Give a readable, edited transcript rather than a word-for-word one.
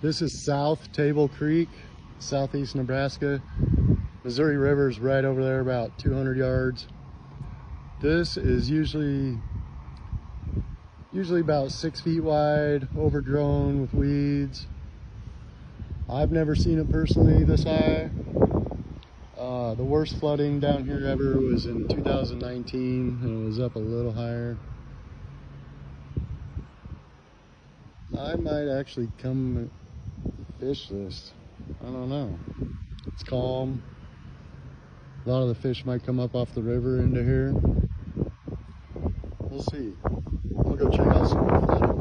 This is South Table Creek, southeast Nebraska. Missouri River is right over there, about 200 yards. This is usually about 6 feet wide, overgrown with weeds. I've never seen it personally this high. The worst flooding down here ever was in 2019, and it was up a little higher. I might actually come fish this. I don't know. It's calm. A lot of the fish might come up off the river into here. We'll see. I'll go check out some more flooding.